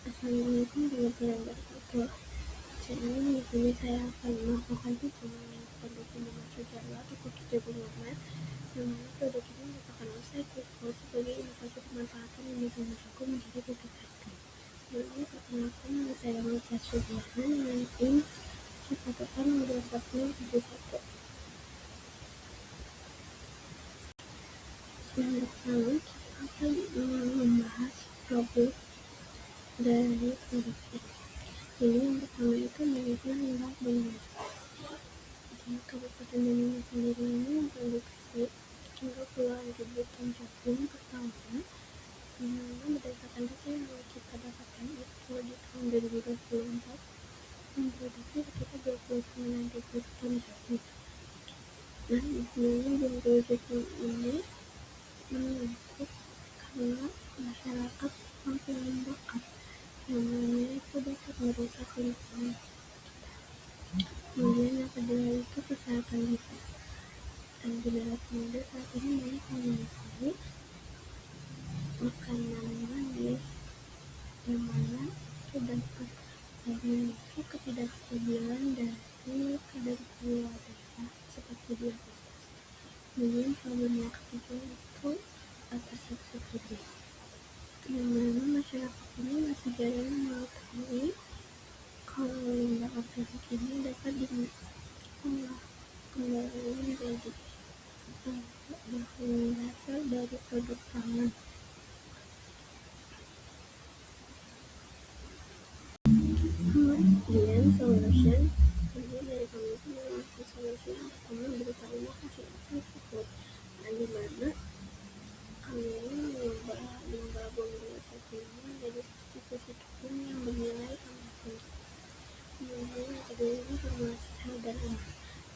Assalamualaikum warahmatullahi wabarakatuh. Jadi di sini saya akan melakukan hitungan produk yang dimaksud adalah atau cookie table format, yang mana produk ini merupakan website Quickbooks sebagai inovasi pemanfaatan yang bisa merangkum menjadi cookie table. Sebelumnya perkenalkan, nama saya Melisa Sugiana dengan tim Cepatukan modul 4071. Yang pertama, kita akan membahas problem dari produk ini. Jadi yang pertama itu banyaknya limbah bumi. Di Kabupaten Banyumas sendiri ini memproduksi hingga puluhan ribu ton jagung per tahun, di mana berdasarkan data yang kita dapatkan itu di tahun 2024 memproduksi sekitar 29 ribu ton jagung. Nah, sebenarnya jumlah jagung ini menumpuk karena masyarakat mampu membakar, yang mana itu dapat merusak lingkungan. Kemudian yang kedua itu kesehatan lidah. Dan generasi muda saat ini banyak menyukai makanan manis, yang mana itu dapat memicu ketidakstabilan dari kadar gula darah seperti diabetes. Kemudian problem yang ketiga itu atas subsidi, yang mana masyarakat ini masih jarang mengetahui kalau limbah organik ini dapat diolah kembali menjadi bahan dasar dari produk pangan. Kemudian solution, jadi dari kami itu menawarkan solusi yang pertama berupa inovasi tersebut, di mana kami mengubah limbah bongkar ini menjadi substitusi tepung yang bernilai tambah tinggi. Kemudian yang kedua ini formulasi hadar aman.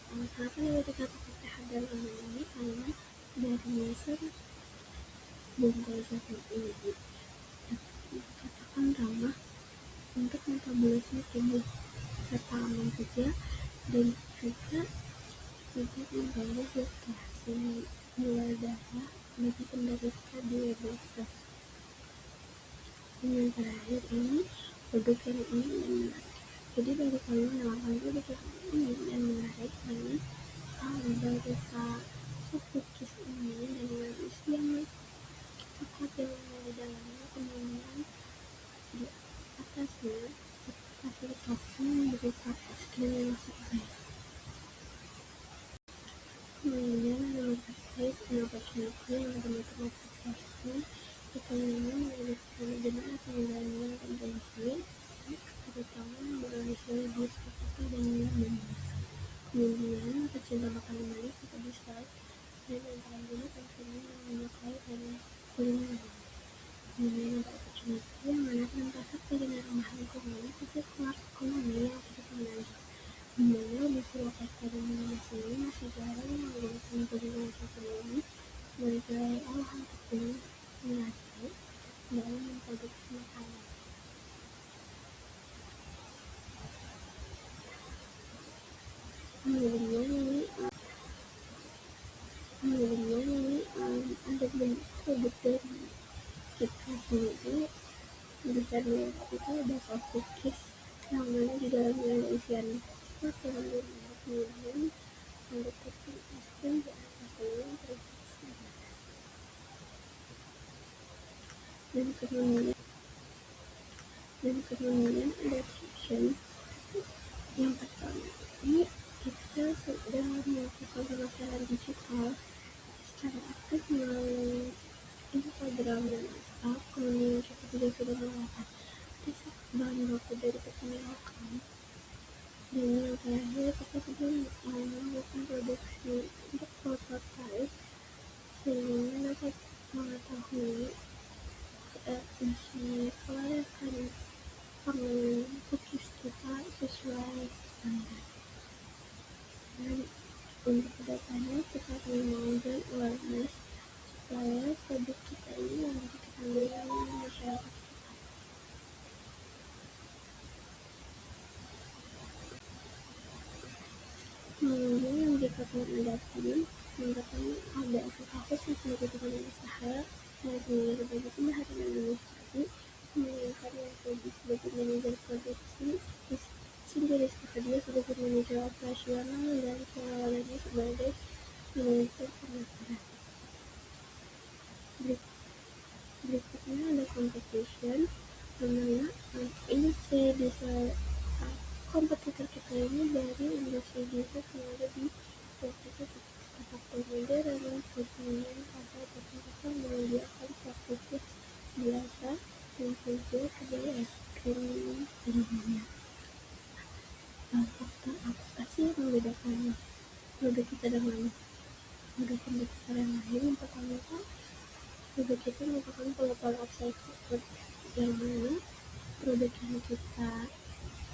Kenapa dikatakan hadar aman ini? Karena dari dasar bongkar ini dikatakan ramah untuk metabolisme tubuh serta aman juga, dan juga tidak mengganggu fluktuasi gula darah bagi penderita diabetes. Dan yang terakhir ini produk yang unik dan menarik. Jadi dari kami menawarkan produk yang unik dan menarik karena berupa cookies ini dengan isian coklat yang ada di dalamnya, kemudian di atasnya kasih topping berupa es krim yang masuk air. Kemudian nomor terkait opportunity yang teman-teman aplikasi kita memang menjadikan dengan pengendalian tendensi terutama berdomisili di Jakarta dan Banyumas. Kemudian pecinta makanan manis atau dessert, dan antara ini konsumen yang menyukai dari kuliner. Kemudian ada opportunity yang mana pasar kuliner ramah lingkungan tapi keluar ekonomi yang cukup menarik, di mana di Purwakarta dan Banyumas ini masih jarang menggunakan jaringan ini sebagai olahan tepung mengacu dalam memproduksi makanan. Kemudian ini ada bentuk produk dari kita sendiri bisa dilihat itu ada soft cookies yang mana di dalamnya ada isian coklat yang berwarna, kemudian ada topping es krim di atasnya terisi. Dan kemudian ada caption yang pertama ini kita sudah melakukan pemasaran digital secara aktif melalui Instagram dan WhatsApp. Kemudian kita juga sudah melakukan riset bahan baku dari petani lokal, dan yang terakhir kita sudah melakukan produksi untuk prototype sehingga dapat mengetahui isi kelayakan pengelolaan cookies kita sesuai standar. Dan untuk kedepannya kita akan mengundang awareness supaya produk kita ini lebih diketahui oleh masyarakat. Kemudian jika kalian ada tim, mengatakan ada aplikasi yang dibutuhkan usaha, dan semuanya berbagai bahan dan administrasi, menginginkan yang Ruby sebagai manajer produksi sendiri seperti dia sebagai manajer operasional dan pengelolaan sebagai manajer pemasaran. Berikutnya ada competition, dimana industri desain kompetitor kita ini dari industri desain yang ada di waktu itu faktor modern, kemudian pada beberapa menyediakan praktis biasa dan juga kedai es krim di dunia. Faktor apa sih yang membedakan produk kita dengan produk kompetitor yang lain? Yang pertama, produk kita merupakan global upcycle, yang mana produk yang kita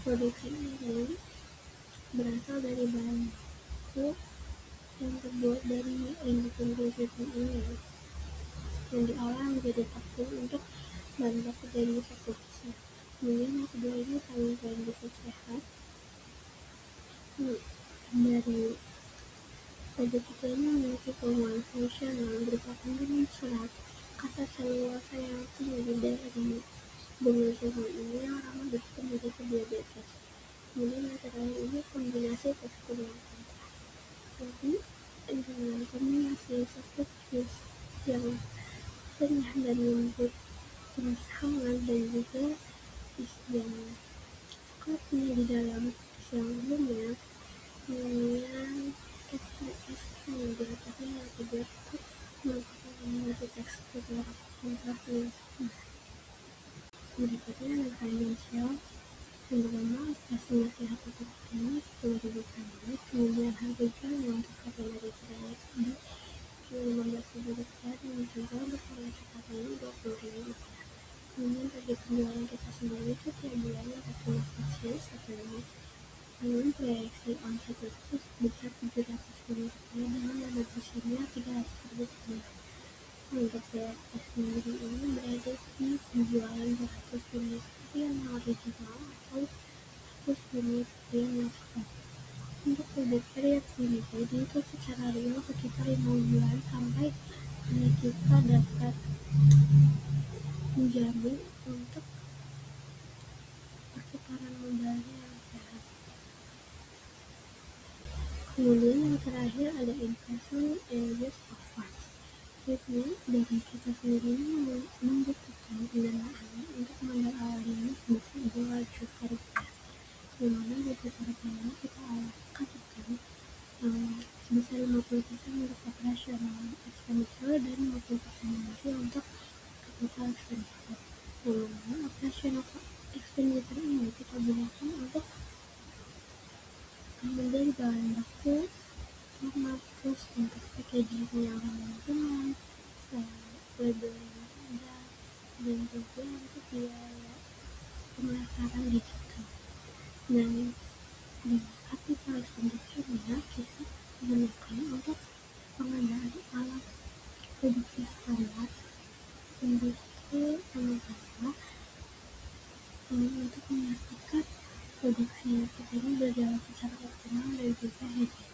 produksi ini berasal dari bahan baku yang terbuat dari individu ini yang diolah menjadi tepung untuk bahan baku dari satu pisang. Kemudian yang kedua ini paling bisa sehat. Dari produk kita ini memiliki keunggulan fungsional berupa kandungan serat, kadar selulosa yang tinggi dari bunga jagung ini yang ramah bagi penderita diabetes. Kemudian yang terakhir ini kombinasi tekstur yang pantas. Jadi dengan kombinasi tekstur yang renyah dan lembut, terus hangat dan juga isian coklatnya di dalam yang lembut, kemudian tekstur es krim di atasnya yang terbuat merupakan kombinasi tekstur yang kontras yang sama. Berikutnya ada financial, yang pertama estimasi harga produk ini 10.000 per unit, kemudian harga jual yang untuk harga dari cerai di 15.000 rupiah dan juga untuk harga cetakan 20.000 rupiah. Kemudian target penjualan kita sendiri itu tiap bulannya 45% satu unit, dengan proyeksi omset itu sebesar 700.000 rupiah dengan dana bersihnya 300.000 rupiah. Untuk proyek sendiri ini berada di penjualan 200 unit yang original atau 100 unit yang ekspor. Untuk produk proyek sendiri itu secara real sekitar 5 bulan sampai kita dapat menjamin untuk perputaran modalnya yang sehat. Kemudian yang terakhir ada investment and use of funds. Jadi dari kita sendiri membutuhkan pendanaan untuk modal awal ini sebesar 2 juta rupiah, dimana 2 juta rupiah ini kita alokasikan sebesar 50% untuk operasional expenditure dan 50% lagi untuk capital expenditure. Dimana operasional expenditure ini kita gunakan untuk membeli bahan baku, terus untuk packaging yang ramah lingkungan, label yang ada, dan juga untuk biaya pemasaran digital. Dan di capital expenditure-nya kita gunakan untuk pengadaan alat produksi standar industri pemasaran untuk memastikan produksi kita ini berjalan secara optimal dan juga higienis.